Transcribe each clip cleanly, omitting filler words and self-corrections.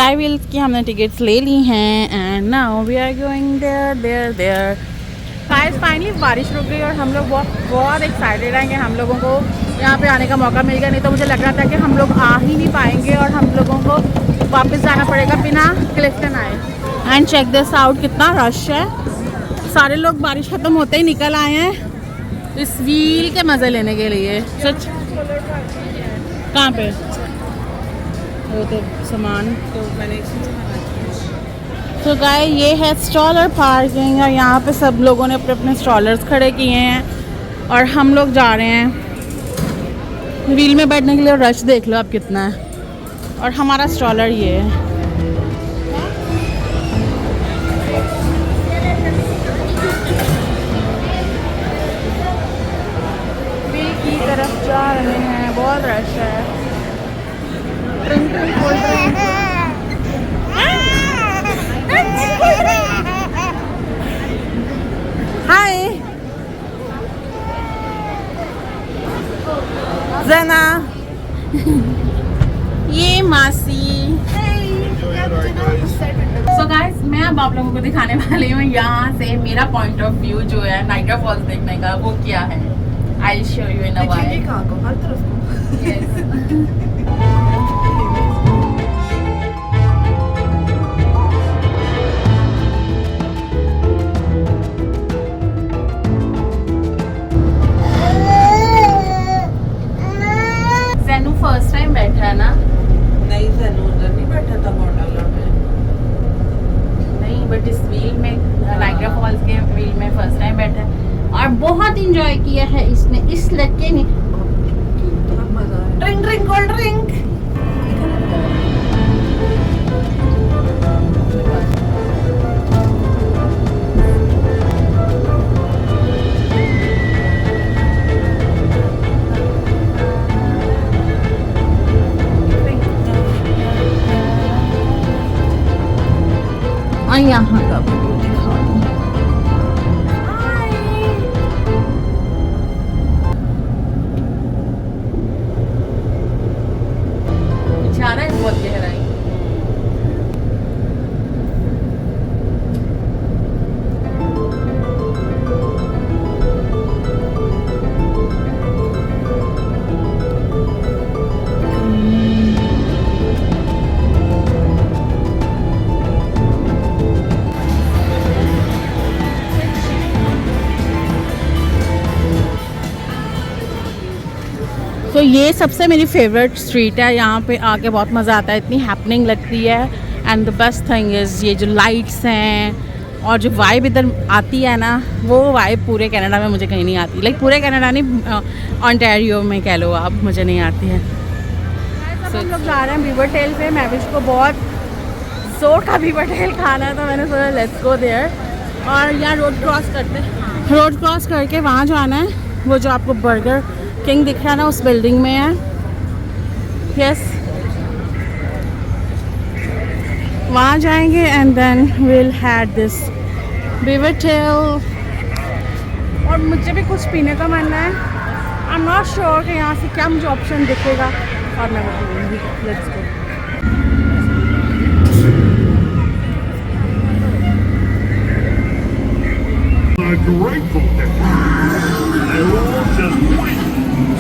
Sky wheels की हमने tickets ले ली हैं and now we are going there. Guys finally बारिश रुक गई और हम लोग बहुत एक्साइटेड हैं कि हम लोगों को यहाँ पे आने का मौका मिल गया। नहीं तो मुझे लग रहा था कि हम लोग आ ही नहीं पाएंगे और हम लोगों को वापस जाना पड़ेगा बिना क्लिफ्टन आए। एंड चेक दिस आउट, कितना रश है। सारे लोग बारिश ख़त्म होते ही निकल आए हैं इस व्हील के मज़े लेने के लिए। सच कहाँ पे वो तो सामान तो मैंने तो गाय ये है स्टॉलर पार्किंग और यहाँ पे सब लोगों ने अपने अपने स्टॉलर्स खड़े किए हैं और हम लोग जा रहे हैं व्हील में बैठने के लिए। रश देख लो आप कितना है और हमारा स्टॉलर ये है। व्हील की तरफ जा रहे हैं, बहुत रश है। ड्रिंक कोल्ड ड्रिंक हाय जना ये मासी। सो गाइस मैं अब आप लोगों को दिखाने वाली हूँ यहाँ से मेरा पॉइंट ऑफ व्यू जो है नाइग्रा फॉल्स देखने का वो क्या है। I will show you in a while. हर तरफ यस फर्स्ट टाइम बैठा है ना? नहीं ज़ैनू उधर नहीं बैठा था वंडरलैंड में। नहीं बट इस व्हील में नाइग्रा फॉल्स के व्हील में फर्स्ट टाइम बैठा है और बहुत इंजॉय किया है इसने, इस लड़के ने। बहुत मजा आया। Drink drink cold drink. और यहाँ का व्यू दिखाऊं। जा रहा है बहुत गहराई। तो ये सबसे मेरी फेवरेट स्ट्रीट है। यहाँ पे आके बहुत मज़ा आता है, इतनी हैपनिंग लगती है। And the best thing is ये जो लाइट्स हैं और जो वाइब इधर आती है ना, वो वाइब पूरे कनाडा में मुझे कहीं नहीं आती। लाइक पूरे कनाडा नहीं, ऑन्टेरियो में कह लो आप, मुझे नहीं आती है। तो हम लोग जा रहे हैं बीवर टेल पे। मैविश को बहुत जोर का बीवर टेल खाना है तो मैंने सोचा लेट्स गो देयर। और यहाँ रोड क्रॉस करते हैं, रोड क्रॉस करके वहाँ जाना है। वो जो आपको बर्गर किंग दिख रहा है ना, उस बिल्डिंग में है। यस वहाँ जाएंगे and then will had this beaver tail. और मुझे भी कुछ पीने का मन है। आई एम नॉट श्योर कि यहाँ से क्या मुझे ऑप्शन दिखेगा और मैं वो पीऊँगी। Let's go. Grateful they're all just wait.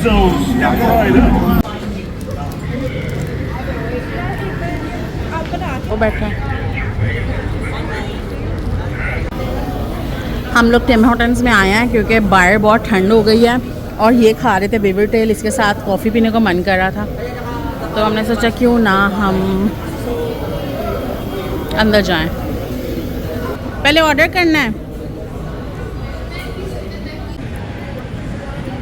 So step right up. वो बैठे हम लोग टिम हॉर्टन्स में आए हैं क्योंकि बाहर बहुत ठंड हो गई है और ये खा रहे थे बीवर टेल, इसके साथ कॉफ़ी पीने को मन कर रहा था तो हमने सोचा क्यों ना हम अंदर जाएं। पहले ऑर्डर करना है।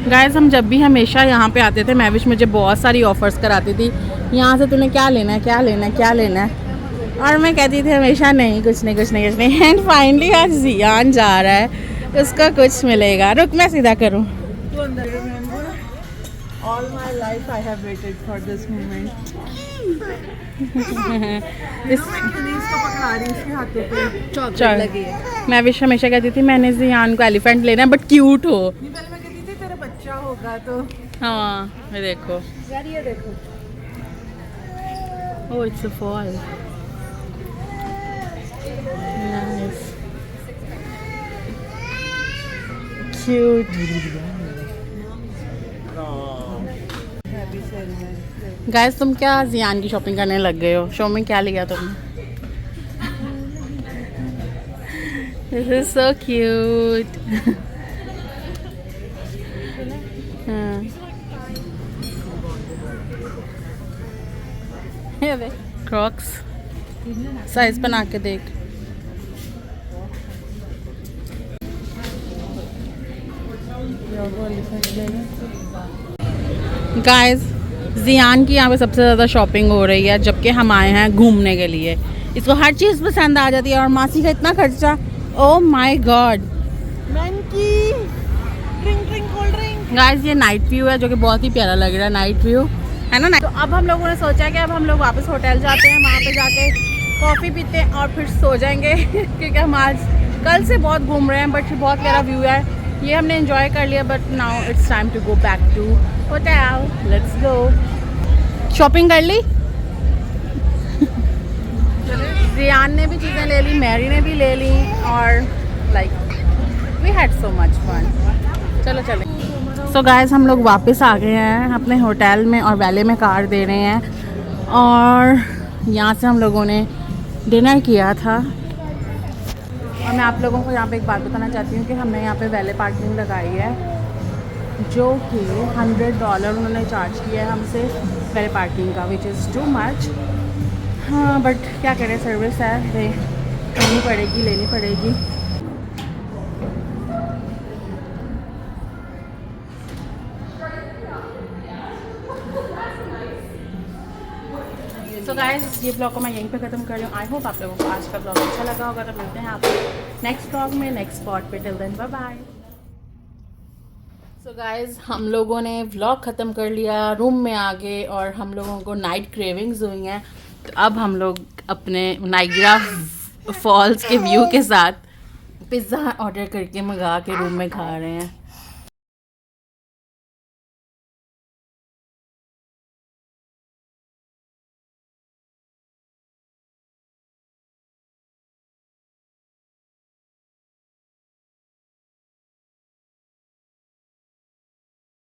गाइस हम जब भी हमेशा यहाँ पे आते थे, मैविश मुझे बहुत सारी ऑफ़र्स कराती थी, यहाँ से तूने क्या लेना है, क्या लेना है, क्या लेना है, और मैं कहती थी हमेशा नहीं, कुछ नहीं कुछ नहीं कुछ नहीं। एंड फाइनली आज जियान जा रहा है, उसका कुछ मिलेगा। रुक मैं सीधा करूँ। All my life I have waited for this moment. इसको पकड़ा रही इसके हाथों पे चॉकलेट लगी है। मैविश हमेशा कहती थी मैंने जियान को एलिफेंट लेना है बट क्यूट हो। नहीं पहले मैं कहती थी तेरा बच्चा होगा तो। हाँ ये देखो यार ये देखो। Oh it's a fall. Nice. Cute. Guys तुम क्या जियान की शॉपिंग करने लग गए हो? शो में क्या लिया तुमने? This is so cute. हाँ। ये देख क्रॉक्स साइज बना के देख। गाइस जियान की यहाँ पे सबसे ज़्यादा शॉपिंग हो रही है, जबकि हम आए हैं घूमने के लिए। इसको हर चीज़ पसंद आ जाती है और मासी का इतना खर्चा, ओह माय गॉड। गाइस ये नाइट व्यू है जो कि बहुत ही प्यारा लग रहा है, नाइट व्यू है ना। तो अब हम लोगों ने सोचा कि अब हम लोग वापस होटल जाते हैं, वहाँ पे जाके कॉफ़ी पीते हैं और फिर सो जाएंगे क्योंकि हम आज कल से बहुत घूम रहे हैं, बट बहुत प्यारा व्यू है, ये हमने एंजॉय कर लिया। But now it's time to go back to hotel, let's go. Shopping कर ली? जियान ने भी चीज़ें ले ली, मैरी ने भी ले ली और like we had so much fun. चलो चलें। सो गाइस हम लोग वापस आ गए हैं अपने होटल में और वैले में कार दे रहे हैं और यहाँ से हम लोगों ने डिनर किया था। और मैं आप लोगों को यहाँ पे एक बात बताना चाहती हूँ कि हमने यहाँ पे वैले पार्किंग लगाई है जो कि $100 उन्होंने चार्ज किया है हमसे वैले पार्किंग का, विच इज़ टू मच। हाँ बट क्या करें, सर्विस है, करनी पड़ेगी, लेनी पड़ेगी। तो गाइस ये ब्लॉग को मैं यहीं पे ख़त्म कर रही हूँ। आई होप आप लोगों को आज का ब्लॉग अच्छा लगा होगा। तो मिलते हैं आपको नेक्स्ट ब्लॉग में, नेक्स्ट स्पॉट पे। Till then bye bye. So guys हम लोगों ने व्लॉग ख़त्म कर लिया, रूम में आ गए और हम लोगों को नाइट क्रेविंग्स हुई हैं। तो अब हम लोग अपने नाइग्रा फॉल्स के व्यू के साथ पिज़्ज़ा ऑर्डर करके मंगा के रूम में खा रहे हैं।